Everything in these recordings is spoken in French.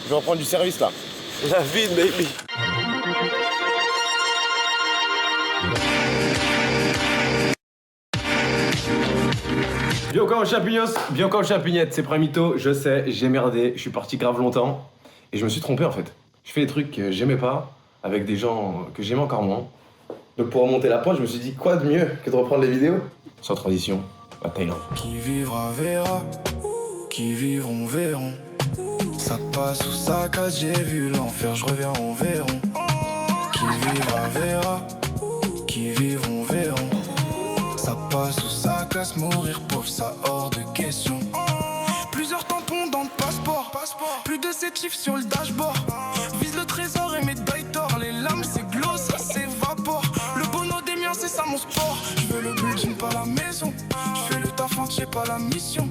Je vais reprendre du service là. La vie, baby. Bien encore champignons, bien encore champignette, c'est Pramito, je sais, j'ai merdé, je suis parti grave longtemps et je me suis trompé en fait. Je fais des trucs que j'aimais pas avec des gens que j'aimais encore moins. Donc pour remonter la pente, je me suis dit quoi de mieux que de reprendre les vidéos sans transition à Thaïlande. Qui vivra verra, qui vivront verront. Ça passe ou ça casse, j'ai vu l'enfer, je reviens, on verront. Qui vivra verra, qui vivront verront. Ça passe ou ça casse, mourir pauvre, ça hors de question. Plusieurs tampons dans le passeport, plus de 7 chiffres sur le dashboard. Vise le trésor et médaille d'or, les lames c'est glow, ça s'évapore. Le bono des miens c'est ça mon sport. Je veux le building pas la maison, je fais le taf entier pas la mission.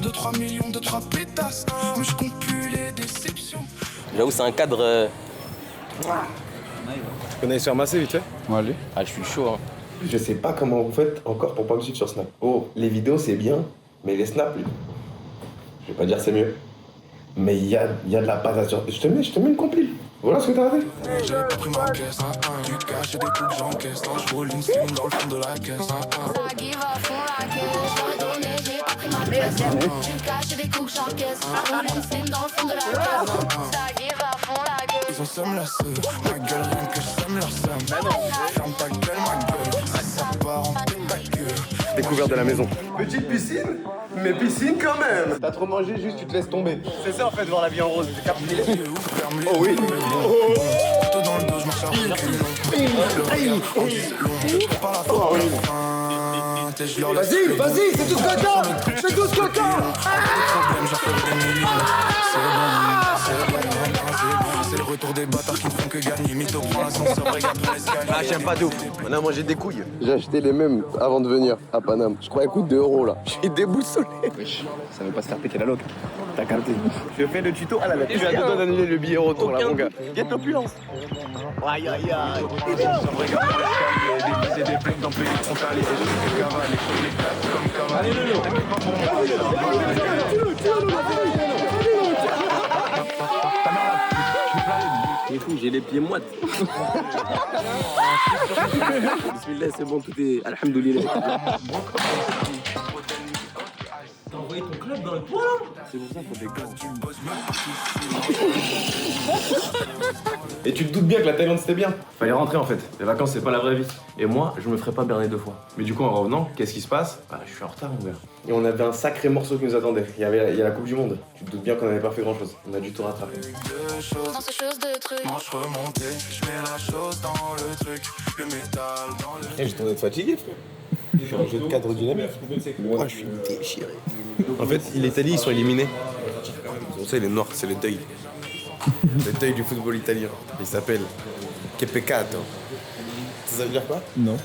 2-3 millions, 2-3 pétasses, mais je compte plus les déceptions. J'avoue c'est un cadre... Tu connais sur masser vite fait? Ouais, allez. Ah je suis chaud hein. Je sais pas comment vous faites encore pour pas me suivre sur Snap. Oh, les vidéos c'est bien, mais les snaps, je vais pas dire c'est mieux. Mais il y a de la passation. Je te mets une compile. Voilà ce que t'as fait. J'ai pas pris ma caisse, du cash et des coups que j'encaisse. Je roule une string dans le fond de la caisse. Ça give à fond la caisse, j'aurais donné, j'ai pas pris ma caisse. Du cash et des coups que j'encaisse. Je roule une string dans le fond de la caisse. Ça give à fond la caisse. Ils ont somme la seule, ma gueule rien que je sème leur somme. Ferme ta gueule ma gueule, ça part en tête ta gueule. Découverte de la maison. Petite piscine, mais piscine quand même. T'as trop mangé, juste tu te laisses tomber. C'est ça en fait, voir la vie en rose. C'est carrément. Oh oui. Couteau dans le dos, je marche à reculons. Oh oui. Vas-y, c'est tout ce que t'as. C'est tout ce que t'as. C'est le retour des bâtards qui ne font que gagner. Mytho prend l'ascenseur, regarde pour l'escalier. Ah, j'aime pas de ouf. On a mangé des couilles. J'ai acheté les mêmes avant de venir à Paname. Je crois qu'elles coûtent 2 € là. J'ai déboussolé. Wesh, ça veut pas se faire péter la loque. T'as capté. Je fais le tuto. Ah là, j'ai à deux doigts d'annuler le billet retour là, mon gars. Y'a de l'opulence. Aïe aïe aïe. Allez, c'est fou, j'ai les pieds moites. Bismillah, c'est bon, tout est... Alhamdoulilah. T'as envoyé ton club dans le toit là? C'est pour ça qu'on déconne. Et tu te doutes bien que la Thaïlande c'était bien. Fallait rentrer en fait. Les vacances c'est pas la vraie vie. Et moi, je me ferais pas berner 2 fois. Mais du coup, en revenant, qu'est-ce qui se passe? Bah, je suis en retard, mon gars. Et on avait un sacré morceau qui nous attendait. Il y a la Coupe du Monde. Tu te doutes bien qu'on n'avait pas fait grand chose. On a dû tout rattraper. Dans ce chose de truc. Manche remontée, je mets la chose dans le truc. Le métal dans le... J'ai tourné de fatigué, frère. Je un jeu de cadre dynamique. Moi, je suis déchiré. En fait, l'Italie, ils sont éliminés. Pour ça, il est noir, c'est le deuil. Le deuil du football italien. Il s'appelle Che peccato. Ça veut dire quoi? Non.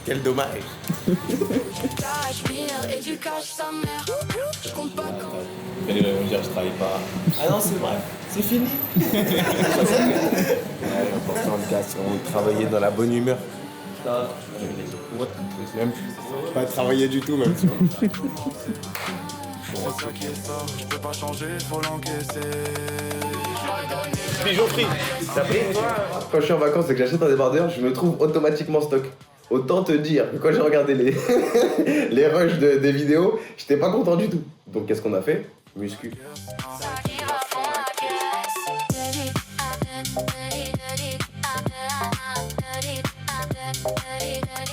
Quel dommage. Cash, bière et du cash, sa mère. Je compte pas quand. Elle va me dire, je travaille pas. Ah non, c'est vrai, c'est fini. L'important, le cas, c'est de travailler dans la bonne humeur. Même pas travailler du tout, même. Tu vois. C'est ça qui est ça, je peux pas changer, faut l'encaisser. Pigeon free. T'as pris? Quand je suis en vacances et que j'achète un débardeur, je me trouve automatiquement stock. Autant te dire que quand j'ai regardé les, les rushs des vidéos, j'étais pas content du tout. Donc qu'est-ce qu'on a fait? Muscu. Ça give à fond la caisse.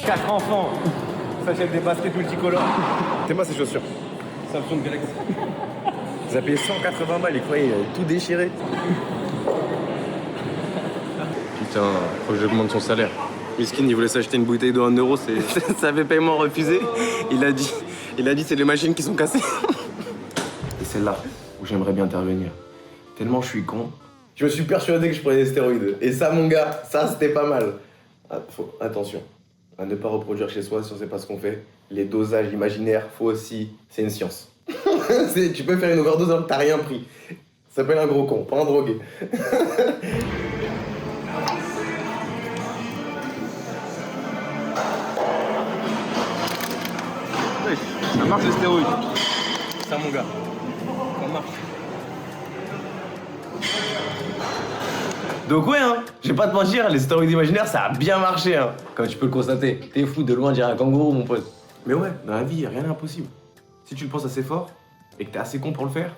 4 enfants s'achètent des baskets multicolores. C'est moi ces chaussures. Samsung Galaxy. Vous avez payé 180 balles, il croyait tout déchiré. Putain, faut que j'augmente son salaire. Miskin, il voulait s'acheter une bouteille d'eau à 1 €, ça avait paiement refusé. Il a dit c'est les machines qui sont cassées. Et c'est là où j'aimerais bien intervenir. Tellement je suis con. Je me suis persuadé que je prenais des stéroïdes. Et ça, mon gars, ça c'était pas mal. Attention à ne pas reproduire chez soi si on sait pas ce qu'on fait. Les dosages imaginaires, faut aussi. C'est une science. Tu peux faire une overdose alors que t'as rien pris. Ça s'appelle un gros con, pas un drogué. Ça marche les stéroïdes. Ça mon gars. Ça marche. Donc ouais, hein, je vais pas te mentir, les stories d'imaginaire, ça a bien marché, hein. Comme tu peux le constater. T'es fou, de loin, dirait un kangourou, mon pote. Mais ouais, dans la vie, rien n'est impossible. Si tu le penses assez fort et que t'es assez con pour le faire,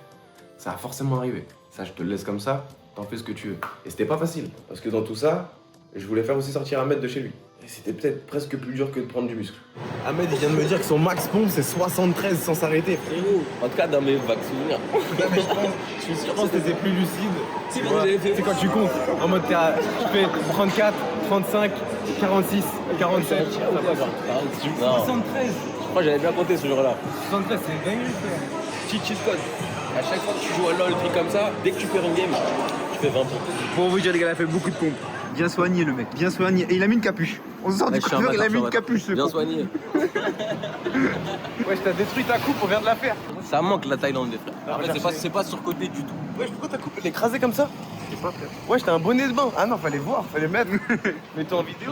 ça va forcément arriver. Ça, je te le laisse comme ça, t'en fais ce que tu veux. Et c'était pas facile, parce que dans tout ça, je voulais faire aussi sortir Ahmed de chez lui. Et c'était peut-être presque plus dur que de prendre du muscle. Ahmed, il vient de me dire que son max pompe, c'est 73 sans s'arrêter. Frérot, en tout cas, dans mes vagues souvenirs. Je suis sûr que t'étais plus lucide. Si, Tu vois, j'avais fait- c'est quand tu comptes. En mode, tu fais 34, 35, 46, 47. Non. 73. Je crois que j'avais bien compté ce jour-là. 73, c'est dingue, frère. Cheat code. À chaque fois que tu joues à LoL, truc comme ça, dès que tu perds une game, tu fais 20 points. Pour vous dire, les gars, il a fait beaucoup de pompes. Bien soigné, le mec. Bien soigné. Et il a mis une capuche. On se sort du coiffeur, il a mis une capuche, ce Bien con. soigné. Ouais, je t'ai détruit ta coupe, on vient de la faire. Ça manque la Thaïlande, les frères. Après, c'est pas surcoté du tout. Ouais, pourquoi ta coupe elle est écrasée comme ça? Je sais pas, frère. Ouais, j'étais un bonnet de bain. Ah non, fallait voir, fallait mettre. Mets-toi en vidéo.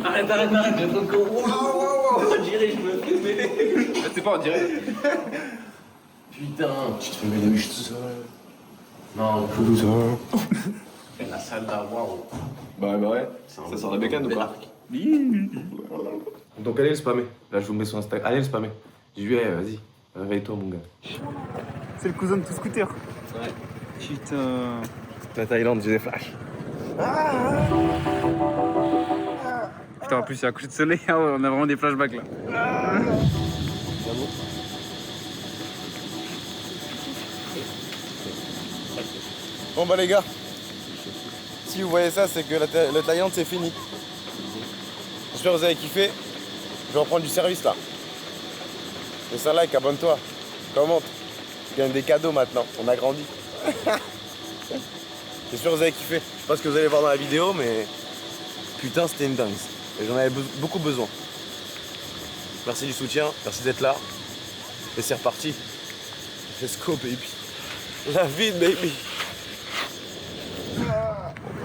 Arrête, j'ai trop de gros. On dirait, je me fais mêler. C'est pas, on dirait. Putain. Tu te fais mêler tout seul. Non, Loser. la salle d'avoir. Bah ouais, ça sort la bécane ou pas? Donc allez le spammer. Là je vous mets sur Instagram. Allez le spammer. Je lui dis vas-y, réveille-toi mon gars. C'est le cousin de tout scooter. Ouais. Putain. La Thaïlande, j'ai des flashs. Putain, en plus, il y a un coucher de soleil. Ah ouais, on a vraiment des flashbacks là. Bon bah les gars, si vous voyez ça, c'est que la Thaïlande c'est fini. J'espère que vous avez kiffé. Je vais reprendre du service là. Laisse un like, abonne-toi, commente. Tu gagnes des cadeaux maintenant, on a grandi. J'espère que vous avez kiffé. Je sais pas ce que vous allez voir dans la vidéo, mais putain c'était une dingue. Et j'en avais beaucoup besoin. Merci du soutien, merci d'être là. Et c'est reparti. Let's go baby. La vie baby.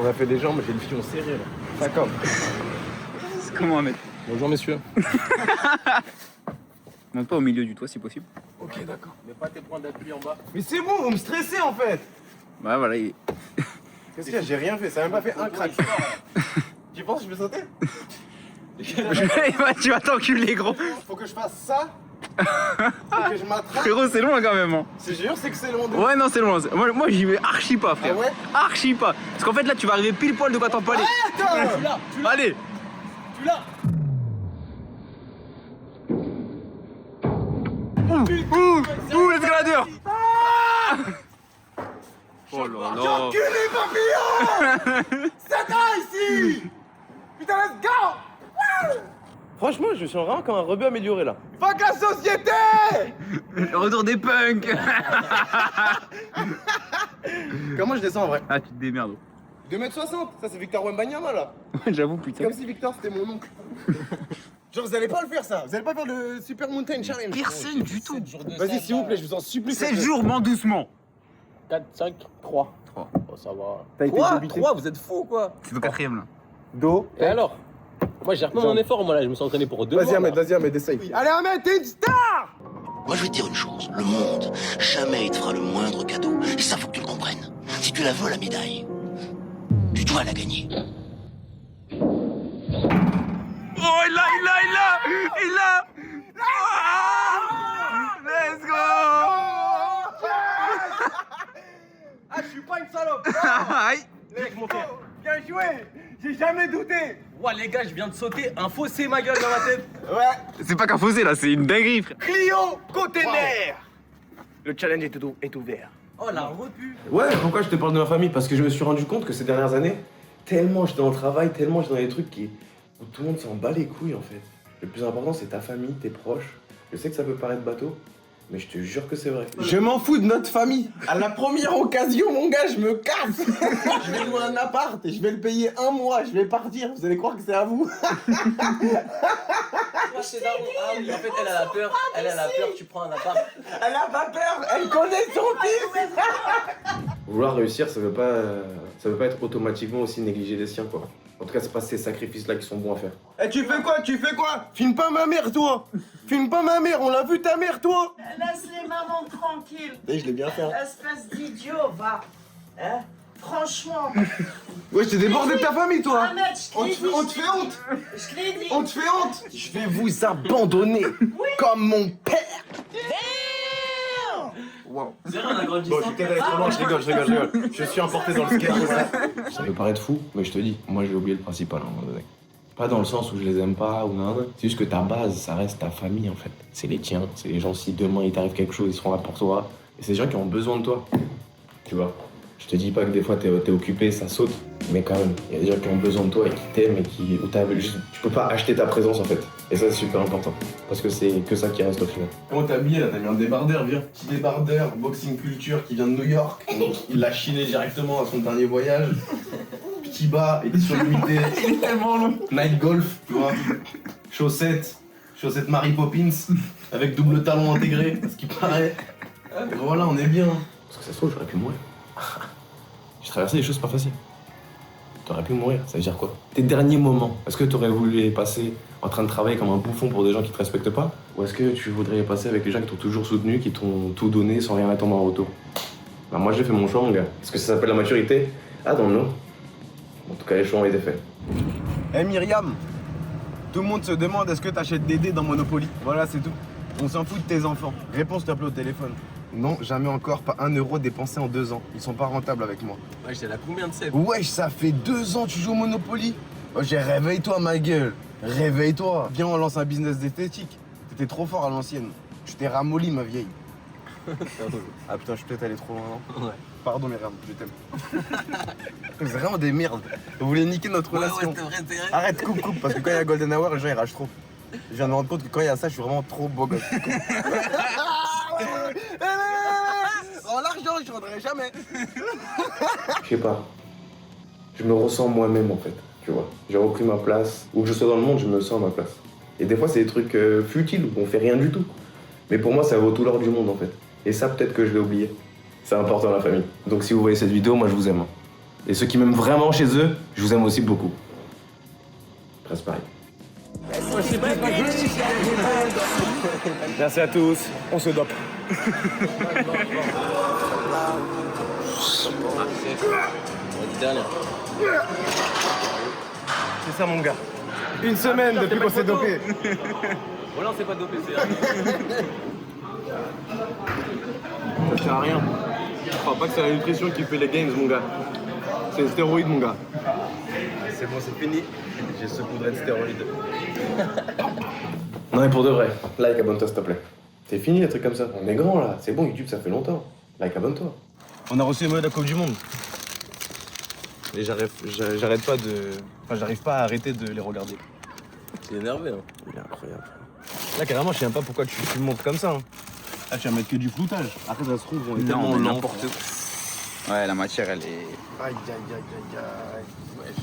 On a fait des jambes, j'ai le fion serré là. Ça comme. C'est comment, mec? Bonjour, messieurs. Monte pas au milieu du toit si possible. Ok d'accord. Mets pas tes points d'appui en bas. Mais c'est bon, vous me stressez en fait. Bah voilà, il... Qu'est-ce qu'il y a? J'ai rien fait, ça a même pas fait un crack. Tu penses que je peux sauter? Tu vas t'enculer, gros. Faut que je fasse ça. Faut que je m'attrape. Frérot, c'est loin quand même. Hein. C'est jure, c'est que c'est long de... Ouais, non, c'est loin. Moi j'y vais archi pas, frère. Ah ouais? Archi pas. Parce qu'en fait, là, tu vas arriver pile poil de quoi t'en parler. Attends. Allez. Tu l'as. Ouh, l'escalader. Oh là là. Enculé papillon. C'est ça ici. Putain, let's go. Franchement, je me sens vraiment comme un rebeu amélioré là. Fuck la société. Le retour des punks. Comment je descends en vrai? Ah, tu te démerdes. 2m60, ça c'est Victor Wembanyama là. Ouais, j'avoue, putain. Comme si Victor c'était mon oncle. Genre vous allez pas le faire ça, vous allez pas faire le Super Mountain Challenge. Personne du tout. Vas-y s'il vous plaît, je vous en supplie. 7 jours, m'en doucement. 4, 5, 3. 3. Oh, ça va. T'as été 3, débité. 3, vous êtes fous quoi. C'est ton quatrième là. Dos. Et alors? Moi, j'ai repris mon effort, moi là, je me suis entraîné pour 2 mois. Vas-y Ahmed, là. vas-y Ahmed, essaye. Allez Ahmed, t'es une star. Moi, je vais te dire une chose. Le monde, jamais il te fera le moindre cadeau. Et ça, faut que tu le comprennes. Si tu la veux, la médaille, tu dois la gagner. Oh, il l'a. Ah, let's go. Ah, je suis pas une salope. Aïe. Mec, mon frère. Bien joué. J'ai jamais douté. Ouah, les gars, je viens de sauter un fossé ma gueule dans ma tête. Ouais. C'est pas qu'un fossé là, c'est une dinguerie, frère. Clio Container. Le challenge est ouvert. Oh, la repu. Ouais, pourquoi je te parle de ma famille? Parce que je me suis rendu compte que ces dernières années, tellement j'étais dans le travail, tellement j'étais dans des trucs où tout le monde s'en bat les couilles en fait. Le plus important c'est ta famille, tes proches. Je sais que ça peut paraître bateau, mais je te jure que c'est vrai. Je m'en fous de notre famille. À la première occasion, mon gars, je me casse. Je vais louer un appart et je vais le payer 1 mois. Je vais partir. Vous allez croire que c'est à vous. C'est daron. Ah oui, en fait, elle a la peur. Elle a la peur, tu prends un appart. Elle a pas peur. Elle connaît son fils. Vouloir réussir, ça veut pas être automatiquement aussi négliger les siens, quoi. En tout cas, c'est pas ces sacrifices-là qui sont bons à faire. Eh, tu fais quoi? Filme pas ma mère, toi. Filme pas ma mère. On l'a vu ta mère, toi. Laisse les mamans tranquilles. Je l'ai bien fait. Espèce d'idiot, va. Hein? Franchement. Ouais, je t'ai débordé de ta famille, toi. Ahmed, je te l'ai dit. On te fait honte. Je te l'ai dit. On te fait honte. Je vais vous abandonner comme mon père. Wow. C'est vrai, on a grandi Bon, je suis peut-être allé trop loin, je rigole. Je suis emporté dans le skate. Ça peut paraître fou, mais je te dis, moi j'ai oublié le principal à un moment donné. Pas dans le sens où je les aime pas ou non, c'est juste que ta base, ça reste ta famille en fait. C'est les tiens, c'est les gens, si demain il t'arrive quelque chose, ils seront là pour toi. Et c'est des gens qui ont besoin de toi, tu vois. Je te dis pas que des fois t'es occupé, ça saute, mais quand même, il y a des gens qui ont besoin de toi et qui t'aiment et qui... Tu peux pas acheter ta présence en fait. Et ça c'est super important, parce que c'est que ça qui reste au final. Comment t'es habillé là? T'as mis un débardeur, viens. Petit débardeur, boxing culture qui vient de New York. Il l'a chiné directement à son dernier voyage. Petit bas, édition limitée. Il est tellement long. Night golf, tu vois. Chaussettes Mary Poppins, avec double talon intégré, ce qui paraît. Et voilà, on est bien. Parce que ça se trouve, j'aurais pu mourir. J'ai traversé des choses pas faciles. T'aurais pu mourir, ça veut dire quoi? Tes derniers moments, est-ce que t'aurais voulu les passer en train de travailler comme un bouffon pour des gens qui te respectent pas? Ou est-ce que tu voudrais les passer avec les gens qui t'ont toujours soutenu, qui t'ont tout donné sans rien attendre en retour? Bah moi j'ai fait mon choix, mon gars. Est-ce que ça s'appelle la maturité? Ah non, non. En tout cas, les choix ont été faits. Eh Myriam, tout le monde se demande est-ce que t'achètes des dés dans Monopoly? Voilà, c'est tout. On s'en fout de tes enfants. Réponse, s'il te plaît, au téléphone. Non, jamais encore, pas 1 euro dépensé en 2 ans. Ils sont pas rentables avec moi. Ouais, j'étais là combien de sèves? Wesh, ça fait 2 ans que tu joues au Monopoly. Oh, réveille-toi, ma gueule. Réveille-toi. Viens, on lance un business d'esthétique. T'étais trop fort à l'ancienne. Je t'ai ramolli, ma vieille. Ah putain, je suis peut-être allé trop loin, non? Ouais. Pardon, Myriam, je t'aime. C'est vraiment des merdes. Vous voulez niquer notre relation. Ouais, c'est vrai. Arrête, coupe, parce que quand il y a Golden Hour, les gens ils ragent trop. Je viens de me rendre compte que quand il y a ça, je suis vraiment trop beau gosse. En l'argent, je rendrai jamais. Je sais pas. Je me ressens moi-même en fait, tu vois. J'ai repris ma place. Où que je sois dans le monde, je me sens à ma place. Et des fois, c'est des trucs futiles où on fait rien du tout. Mais pour moi, ça vaut tout l'or du monde en fait. Et ça, peut-être que je l'ai oublié. C'est important la famille. Donc si vous voyez cette vidéo, moi je vous aime. Et ceux qui m'aiment vraiment chez eux, je vous aime aussi beaucoup. Presque pareil. Merci à tous, on se dope. C'est ça mon gars. Une semaine depuis qu'on s'est dopé. Voilà, on s'est pas dopé, c'est Ça sert à rien. Je crois pas que c'est la nutrition qui fait les games mon gars. C'est les stéroïdes mon gars. C'est bon, c'est fini. J'ai saupoudré de stéroïdes. Non mais pour de vrai, like, abonne-toi s'il te plaît. C'est fini les trucs comme ça. On est grand là, c'est bon YouTube ça fait longtemps. Like, abonne-toi. On a reçu les maillots de la Coupe du Monde. Et j'arrête pas de... Enfin j'arrive pas à arrêter de les regarder. C'est énervé, hein. Il est incroyable. Là carrément je sais même pas pourquoi tu me montres comme ça. Hein. Là tu vas mettre que du floutage. Après ça se trouve on est tellement lent. n'importe où. Ouais, la matière, elle est... Aïe aïe aïe aïe aïe. Wesh.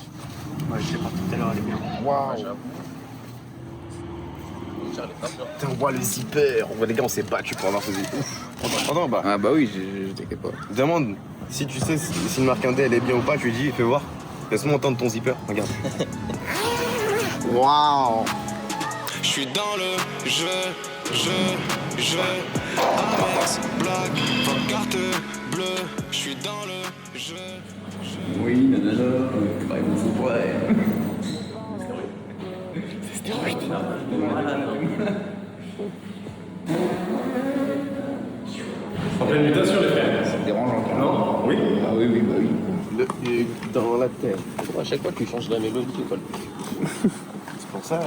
Ouais, je sais pas, tout à l'heure elle est bien. Waouh. Putain, on voit le zipper. On voit les gars, on s'est battu pour avoir ce zipper. Ouf. Entends, bah. Ah bah oui, je t'inquiète pas. Demande si tu sais si une marque indé elle est bien ou pas, tu lui dis, fais voir. Laisse-moi entendre ton zipper. Regarde. Waouh. Je suis dans le jeu. Amex, black, carte bleue. Je suis dans le jeu. Oui, nanana, bah il faut pas. En pleine mutation, les frères. C'est dérangeant. Non? Oui. Ah oui, bah oui. Dans la tête. À chaque fois, tu changes la mélodie, quoi. C'est pour ça,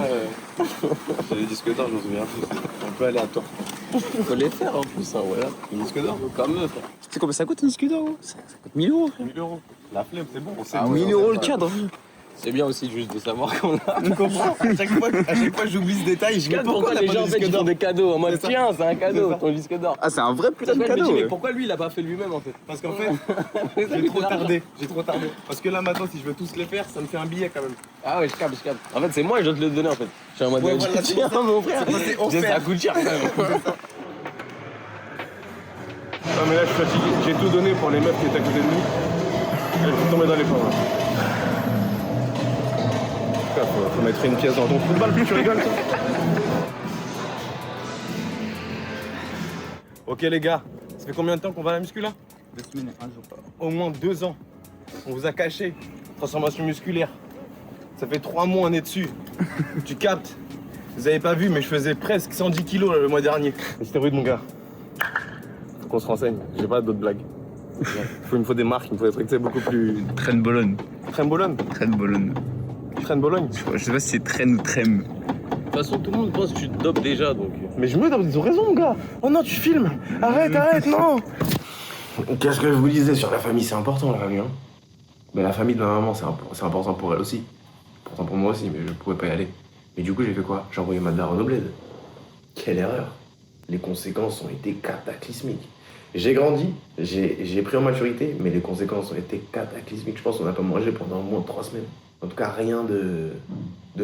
j'ai des disques d'or, je me souviens plus. Un peu aléatoire. Faut les faire en plus, hein, voilà. Les disques d'or? Comme eux, frère. Tu sais combien ça coûte un disque d'or? Ça coûte 1000 €, frère. 1000 €. La flemme, c'est bon. On sait. 1000 € le cadre. C'est bien aussi juste de savoir qu'on a. Tu comprends? À chaque fois, j'oublie ce détail. Je me Pourquoi les gens en fait ils font des cadeaux en mode tiens, c'est un cadeau, ton disque d'or. Ah, c'est un vrai putain de Je me dis, cadeau. mais pourquoi lui il a pas fait lui-même en fait? Parce qu'en fait, j'ai trop tardé. Parce que là maintenant, si je veux tous les faire, ça me fait un billet quand même. Ah ouais, je capte. En fait, c'est moi et je dois te le donner en fait. Je suis en mode Ouais, voilà, tiens, mon frère. c'est offert. Ça coûte cher quand même. Non mais là, je suis fatigué. J'ai tout donné pour les meufs qui étaient à côté de nous. Elles sont tombées dans les pommes. Faut mettre une pièce dans ton football, puis tu rigoles, toi. Ok les gars, ça fait combien de temps qu'on va à la muscu là? 2 semaines, un jour. Au moins 2 ans. On vous a caché. Transformation musculaire. Ça fait 3 mois on est dessus. Tu captes? Vous avez pas vu, mais je faisais presque 110 kilos le mois dernier. Les stéroïdes, mon gars. Faut qu'on se renseigne. J'ai pas d'autres blagues. Il me faut des marques, il me faut des trucs beaucoup plus. Traîne Bologne. Traîne Bologne. Traîne Bologne. Traîne Bologne. Je sais pas si c'est traîne ou trême. De toute façon, tout le monde pense que tu te dopes déjà, donc. Mais je me dope, ils ont raison, mon gars. Oh non, tu filmes. Arrête, non. Qu'est-ce que je vous disais sur la famille? C'est important, la famille, hein. Mais la famille de ma maman, c'est important pour elle aussi. Important pour moi aussi, mais je pouvais pas y aller. Et du coup, j'ai fait quoi? J'ai envoyé ma daronne au bled. Quelle erreur. Les conséquences ont été cataclysmiques. J'ai grandi, j'ai pris en maturité, mais les conséquences ont été cataclysmiques. Je pense qu'on n'a pas mangé pendant au moins 3 semaines. En tout cas, rien de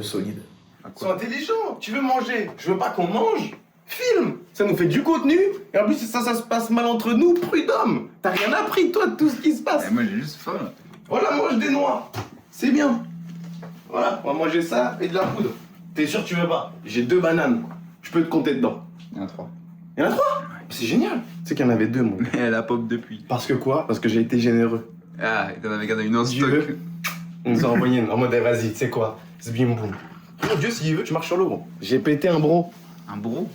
solide. Ils sont intelligents. Tu veux manger? Je veux pas qu'on mange. Filme. Ça nous fait du contenu. Et en plus, ça se passe mal entre nous. Prud'homme. T'as rien appris, toi, de tout ce qui se passe. Moi j'ai juste faim. Voilà, mange des noix. C'est bien. Voilà, on va manger ça et de la poudre. T'es sûr que tu veux pas? J'ai 2 bananes. Je peux te compter dedans. Il y en a 3. Il y en a 3? C'est génial. Tu sais qu'il y en avait 2, moi. Mais elle a pop depuis. Parce que quoi? Parce que j'ai été généreux. Ah, et t'en avais gardé une en stock. Dieu, on nous a envoyé une en mode, vas-y, tu sais quoi? Zbim boum. Mon Dieu, s'il veut, tu marches sur l'eau, gros. J'ai pété un bro. Un bro.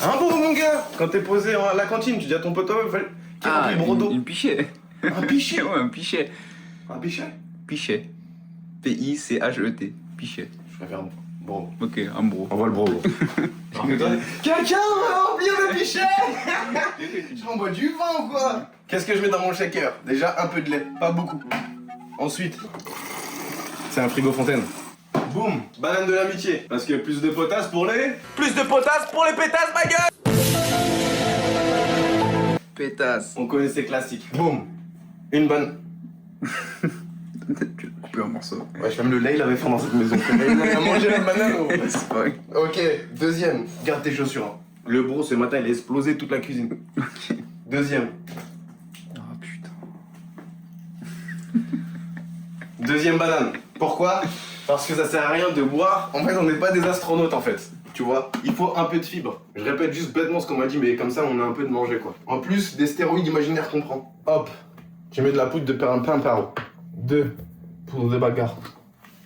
Un bro, mon gars. Quand t'es posé à la cantine, tu dis à ton pote, qui a rempli le bro d'eau? une pichet. Un pichet. Ouais, un pichet. Un pichet? Pichet. P-I-C-H-E-T. Pichet. Je préfère un bro. Ok, un bro. Envoie le bro, gros. Quelqu'un va remplir le pichet. J'envoie du vin ou quoi? Qu'est-ce que je mets dans mon shaker? Déjà un peu de lait, pas beaucoup. Ensuite, c'est un frigo fontaine. Boum, banane de l'amitié. Parce que plus de potasse pour les... Plus de potasse pour les pétasses, ma gueule. Pétasse. On connaît ces classiques. Boum, une banane. Tu l'as coupé en morceaux. Ouais, même le lait, il avait faim dans cette maison. Il a mangé la banane. Oh. C'est pas vrai. Ok, deuxième, garde tes chaussures. Hein. Le bro, ce matin, il a explosé toute la cuisine. Ok. Deuxième. Oh putain. Deuxième banane. Pourquoi? Parce que ça sert à rien de boire. En fait, on n'est pas des astronautes, en fait. Tu vois, il faut un peu de fibres. Je répète juste bêtement ce qu'on m'a dit, mais comme ça, on a un peu de manger, quoi. En plus, des stéroïdes imaginaires qu'on prend. Hop, tu mets de la poudre de perlimpinparo. 2, poudre de bagarre.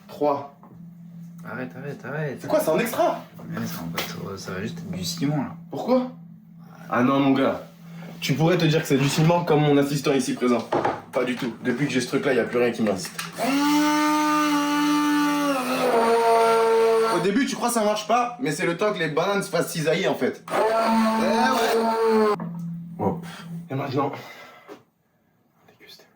3. Arrête. C'est quoi, c'est un extra? Mais ça va juste être du ciment là. Pourquoi? Ah non, mon gars. Tu pourrais te dire que c'est du ciment comme mon assistant ici présent. Pas du tout. Depuis que j'ai ce truc-là, il n'y a plus rien qui m'invite. Au début, tu crois que ça marche pas, mais c'est le temps que les bananes se fassent cisailler en fait. Hop. Et maintenant, déguste.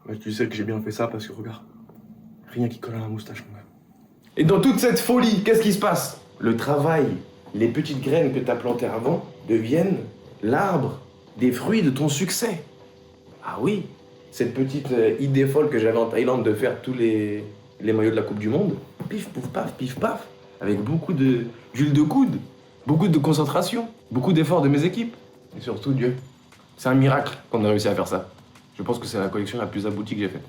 Mais tu sais que j'ai bien fait ça parce que regarde, rien qui colle à la moustache, mon gars. Et dans toute cette folie, qu'est-ce qui se passe? Le travail, les petites graines que tu as plantées avant deviennent l'arbre des fruits de ton succès. Ah oui, cette petite idée folle que j'avais en Thaïlande de faire tous les maillots de la Coupe du Monde, pif, pif, paf, avec beaucoup d'huile de coude, beaucoup de concentration, beaucoup d'efforts de mes équipes. Et surtout, Dieu, c'est un miracle qu'on a réussi à faire ça. Je pense que c'est la collection la plus aboutie que j'ai faite.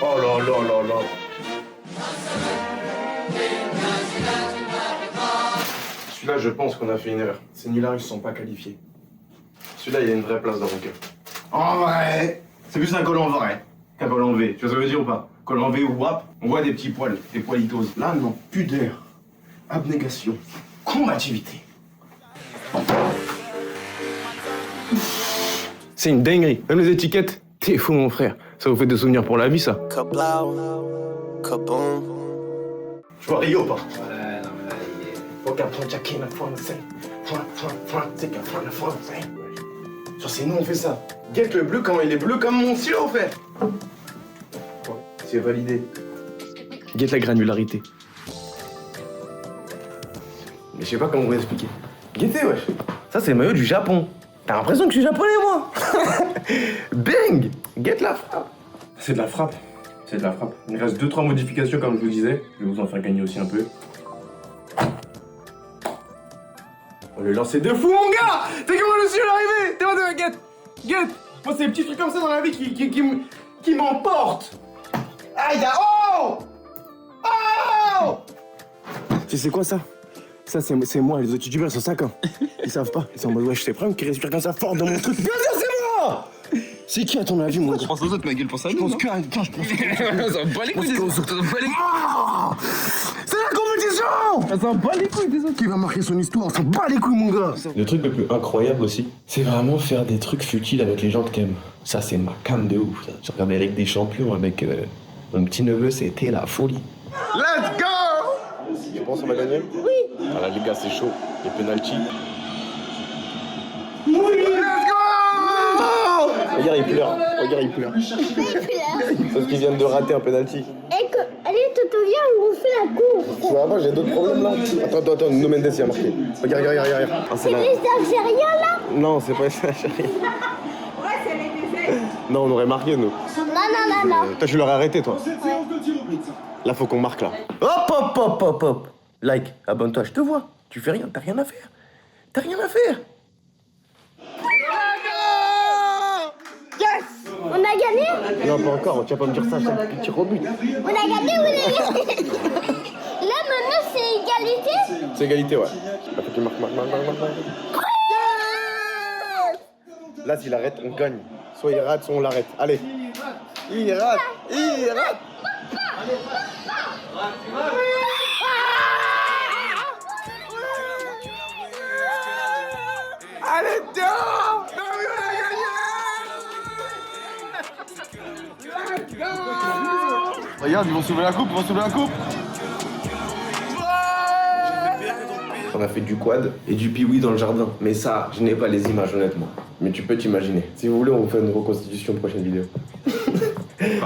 Oh là là là là. Celui-là, je pense qu'on a fait une erreur. Ces nuls-là, ils ne sont pas qualifiés. Celui-là, il a une vraie place dans mon cœur. En vrai, c'est plus un col en vrai qu'un col en V. Tu vois ce que je veux dire ou pas? Col en V ou WAP, on voit des petits poils, des poilitos. Là, non. Pudeur, abnégation, combativité. C'est une dinguerie. Même les étiquettes, t'es fou, mon frère. Ça vous fait des souvenirs pour la vie, ça. Tu vois Rio ou pas? Ouais, non mais là, il est... Genre, c'est nous, on fait ça. Guette le bleu quand il est bleu comme mon stylo, en fait. C'est validé. Guette la granularité. Mais je sais pas comment vous expliquer. Guettez, wesh. Ça, c'est le maillot du Japon. T'as l'impression que je suis japonais, moi. Bang. Guette la frappe. C'est de la frappe. C'est de la frappe. Il reste 2-3 modifications, comme je vous disais. Je vais vous en faire gagner aussi un peu. On le lancer de fou, mon gars. T'es comment je suis arrivé? T'es moi, guette. Guette. Moi, c'est les petits trucs comme ça dans la vie qui m'emportent. Aïe, oh. Oh. Tu sais quoi, ça? Ça, c'est moi, les autres youtubeurs sont 5 ans. Ils savent pas. Ils sont en mode ouais, je sais pas qui respire comme ça fort dans mon truc. Bien sûr, c'est moi. C'est qui à ton avis, mon gars? Je pense aux autres, ma gueule, pense à nous. Je pense que. Attends, je pense que. Ça va pas les couilles des autres. Ça va pas les couilles. C'est la compétition! Ça va pas les couilles des autres. Qui va marquer son histoire? Ça bat les couilles, mon gars! Le truc le plus incroyable aussi, c'est vraiment faire des trucs futiles avec les gens que t'aimes. Ça, c'est ma cam de ouf. Ça. J'ai regardé avec des champions avec mon petit-neveu, c'était la folie. Let's go! Tu penses qu'on va gagner? Oui! Ah là, les gars, c'est chaud. Les penalties. Oui! Let's go! Regarde, il pleure. Regarde, il pleure. Parce qu'ils viennent de rater un penalty. Allez, Toto, viens, on fait la course. Tu vas voir, j'ai d'autres problèmes là. Attends, No Mendes il a marqué. Regarde. Ah, C'est les Algériens, là? Non, c'est pas ça, chérie. Ouais, c'est les Algériens. Non, on aurait marqué, nous. Non. Toi, tu l'aurais arrêté, toi. Là, faut qu'on marque, là. Hop. Like, abonne-toi, je te vois. Tu fais rien, t'as rien à faire. On a gagné? Non, pas encore, tu vas pas me dire ça, c'est petit rebut. On a gagné. Là, maintenant, c'est égalité? C'est égalité, ouais. Faut qu'il marque. Là, s'il arrête, on gagne. Soit il rate, soit on l'arrête. Allez. Il rate. Allez, dehors! Regarde, ils vont soulever la coupe, On a fait du quad et du piwi dans le jardin. Mais ça, je n'ai pas les images, honnêtement. Mais tu peux t'imaginer. Si vous voulez, on vous fait une reconstitution prochaine vidéo.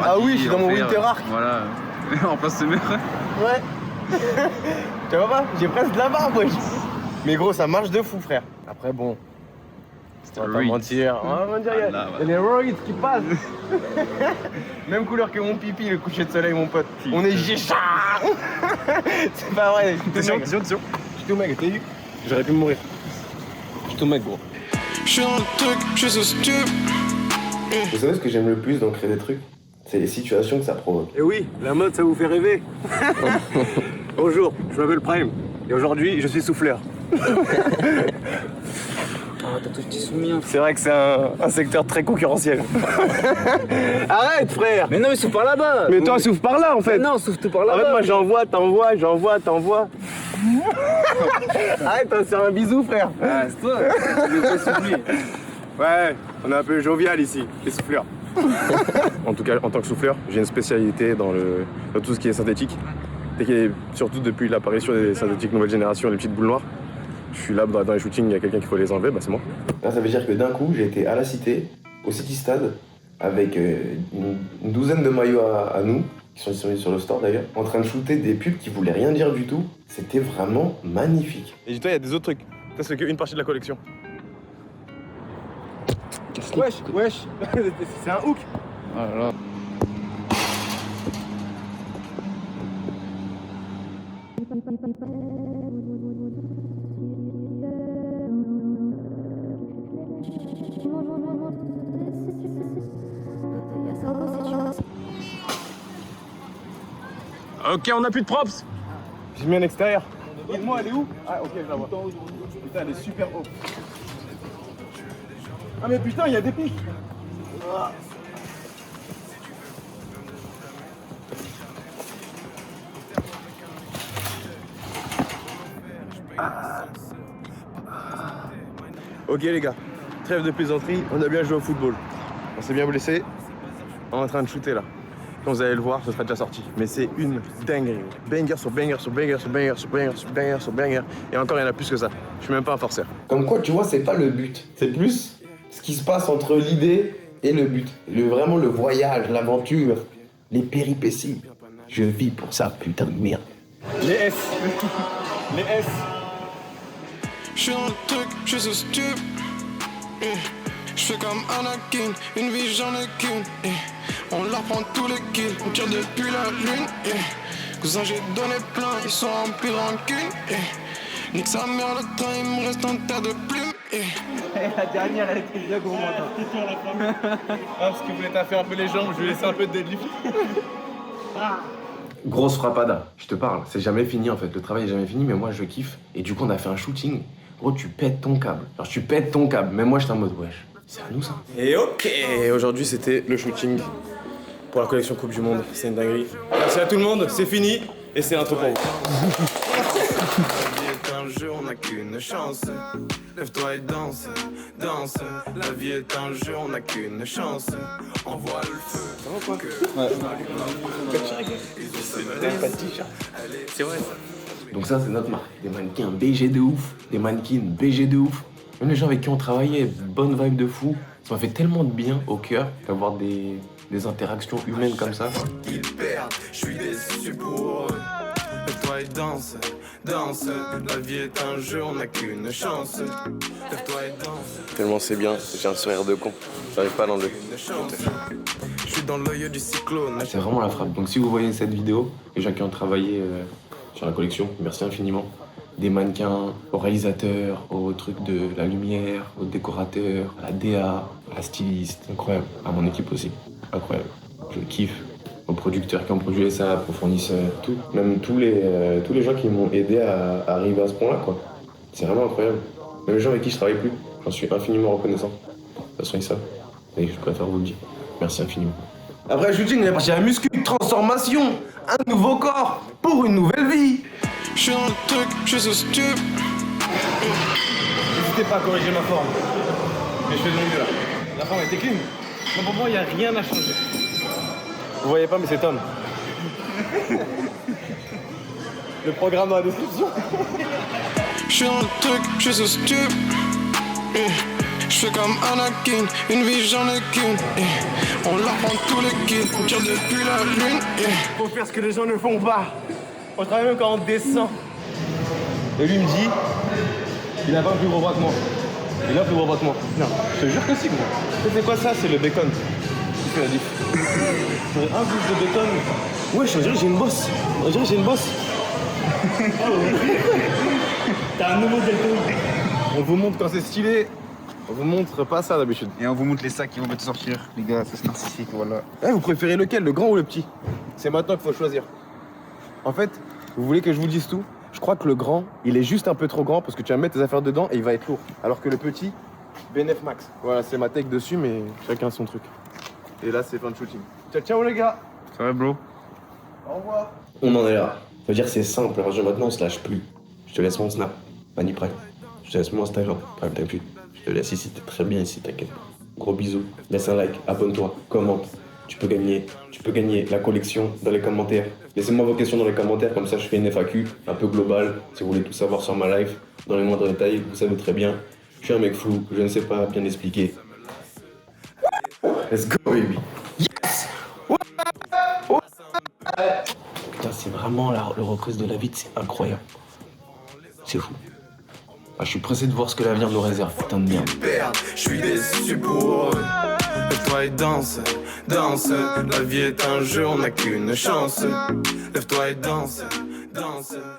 Ah oui, je suis dans mon Winter Arc. Voilà. En place de mer. Ouais. Tu vois pas? J'ai presque de la barbe, wesh. Mais gros, ça marche de fou, frère. Après, bon. On va pas mentir. Il y a des roids qui passent. Même couleur que mon pipi, le coucher de soleil, mon pote. On est géchard. C'est pas vrai. Attention. Je suis tout mec, t'as vu? J'aurais pu mourir. Je suis tout mec, gros. Je suis un truc, je suis stup. Vous savez ce que j'aime le plus dans créer des trucs? C'est les situations que ça provoque. Et oui, la mode, ça vous fait rêver. Bonjour, je m'appelle Prime. Et aujourd'hui, je suis souffleur. C'est vrai que c'est un secteur très concurrentiel. Arrête, frère! Mais non, mais souffle par là-bas. Mais toi, souffle par là, en fait. Non, souffle tout par En là-bas. fait, moi, t'envoie. Arrête, c'est un bisou, frère. Ah, c'est toi. Tu veux pas souffler. Ouais, on est un peu jovial ici, les souffleurs. En tout cas, en tant que souffleur, j'ai une spécialité dans tout ce qui est synthétique. Et surtout depuis l'apparition des synthétiques nouvelle génération, les petites boules noires. Je suis là dans les shootings, il y a quelqu'un qu'il faut les enlever, bah c'est moi. Là, ça veut dire que d'un coup, j'ai été à la Cité, au City Stade, avec une douzaine de maillots à nous, qui sont disponibles sur le store d'ailleurs, en train de shooter des pubs qui voulaient rien dire du tout. C'était vraiment magnifique. Et dis-toi, il y a des autres trucs. Ça, c'est qu'une partie de la collection. Wesh. C'est un hook. Oh là là. Ok, on a plus de props. J'ai mis un extérieur. Dis-moi, elle est où? Ah, ok, je la vois. Putain, elle est super haute. Ah, mais putain, il y a des pics. Ok, les gars, trêve de plaisanterie, on a bien joué au football. On s'est bien blessé. On est en train de shooter là. Quand vous allez le voir, ce sera déjà sorti. Mais c'est une dinguerie. Banger sur banger sur banger sur banger sur banger sur banger sur banger. Et encore, il y en a plus que ça. Je suis même pas un forceur. Comme quoi, tu vois, c'est pas le but. C'est plus ce qui se passe entre l'idée et le but. Vraiment le voyage, l'aventure, les péripéties. Je vis pour ça, putain de merde. Les S. Les S. Je suis un truc, je suis stup. Je fais comme Anakin, une vie j'en ai qu'une. On leur prend tous les kills, on tire depuis la lune. Cousin j'ai donné plein, ils sont remplis de rancune. Nique sa mère le train, il me reste un tas de plumes. La dernière, elle était bien gourmande. Ah, parce que vous voulez taffer un peu les jambes, je vais laisser un peu de deadlift. Grosse frappada, je te parle, c'est jamais fini en fait, le travail est jamais fini, mais moi je kiffe. Et du coup on a fait un shooting Gros, tu pètes ton câble. Genre, tu pètes ton câble. Même moi, j'étais en mode, wesh, c'est à nous ça. Et ok, aujourd'hui c'était le shooting pour la collection Coupe du Monde. C'est une dinguerie. Merci à tout le monde, c'est fini et c'est l'intro pour vous. Un jeu, on n'a qu'une chance. Lève-toi et danse, danse. La vie est un jeu, on n'a qu'une chance. Envoie le feu. Ça va quoi? C'est vrai. Donc ça, c'est notre marque. Des mannequins BG de ouf. Des mannequins BG de ouf. Même les gens avec qui on travaillait, bonne vibe de fou. Ça m'a fait tellement de bien au cœur d'avoir des interactions humaines comme ça. Ils perdent, je suis déçu pour eux. Lève-toi et danse, danse. La vie est un jeu, on n'a qu'une chance. Lève-toi et danse. Tellement c'est bien, j'ai un sourire de con. J'arrive pas à l'enlever. Je suis dans l'œil du cyclone. C'est vraiment la frappe. Donc si vous voyez cette vidéo, les gens qui ont travaillé sur la collection, merci infiniment. Des mannequins, aux réalisateurs, au truc de la lumière, aux décorateurs, à la DA, à la styliste, incroyable. À mon équipe aussi, incroyable. Je kiffe. Aux producteurs qui ont produit ça, aux fournisseurs, tout. Même tous les gens qui m'ont aidé à arriver à ce point-là, quoi. C'est vraiment incroyable. Même les gens avec qui je travaille plus, j'en suis infiniment reconnaissant. De toute façon, ils savent. Et je préfère vous le dire. Merci infiniment. Après le shooting, on est parti à la muscu, transformation, un nouveau corps pour une nouvelle vie. Je suis dans le truc, je suis sous stup. N'hésitez pas à corriger ma forme. Mais je fais de mon mieux là. La forme était clean. Non, pour moi, il n'y a rien à changer. Vous voyez pas, mais c'est Tom. Le programme dans la description. Je suis dans le truc, je suis sous stup. Je fais comme Anakin, une vie j'en ai qu'une. On leur prend tous les kills, on tire depuis la lune. Faut faire ce que les gens ne font pas. On travaille même quand on descend. Et lui me dit, il a pas un plus gros bras que moi. Il a un plus gros bras que moi. Non, je te jure que si, gros. C'est quoi ça? C'est le bacon. Qui fait la diff. J'aurais un plus de bacon. Ouais, je dirais que j'ai une bosse. On dirait que j'ai une bosse. T'as un nouveau bacon. On vous montre quand c'est stylé. On vous montre pas ça d'habitude. Et on vous montre les sacs qui vont te sortir, les gars, c'est narcissique, voilà. Eh, vous préférez lequel, le grand ou le petit? C'est maintenant qu'il faut choisir. En fait, vous voulez que je vous dise tout? Je crois que le grand, il est juste un peu trop grand parce que tu vas mettre tes affaires dedans et il va être lourd. Alors que le petit, BNF max. Voilà, c'est ma take dessus, mais chacun son truc. Et là, c'est fin de shooting. Ciao, ciao les gars. Ça va, bro? Au revoir. On en est là. Ça veut dire que c'est simple. Alors maintenant, on se lâche plus. Je te laisse mon Snap, Mani Prime. Je te laisse mon Instagram, Prime T'inquiète. Je te laisse ici, t'es très bien ici, t'inquiète. Gros bisous. Laisse un like, abonne-toi, commente. Tu peux gagner la collection dans les commentaires. Laissez-moi vos questions dans les commentaires, comme ça je fais une FAQ un peu globale. Si vous voulez tout savoir sur ma life, dans les moindres détails, vous savez très bien. Je suis un mec flou, je ne sais pas bien expliquer. Let's go, baby. Yes! Putain, c'est vraiment le reprise de la vie, c'est incroyable. C'est fou. Ah, je suis pressé de voir ce que l'avenir nous réserve, putain de merde. Je suis déçu pour eux. Lève-toi et danse, danse. La vie est un jeu, on n'a qu'une chance. Lève-toi et danse, danse.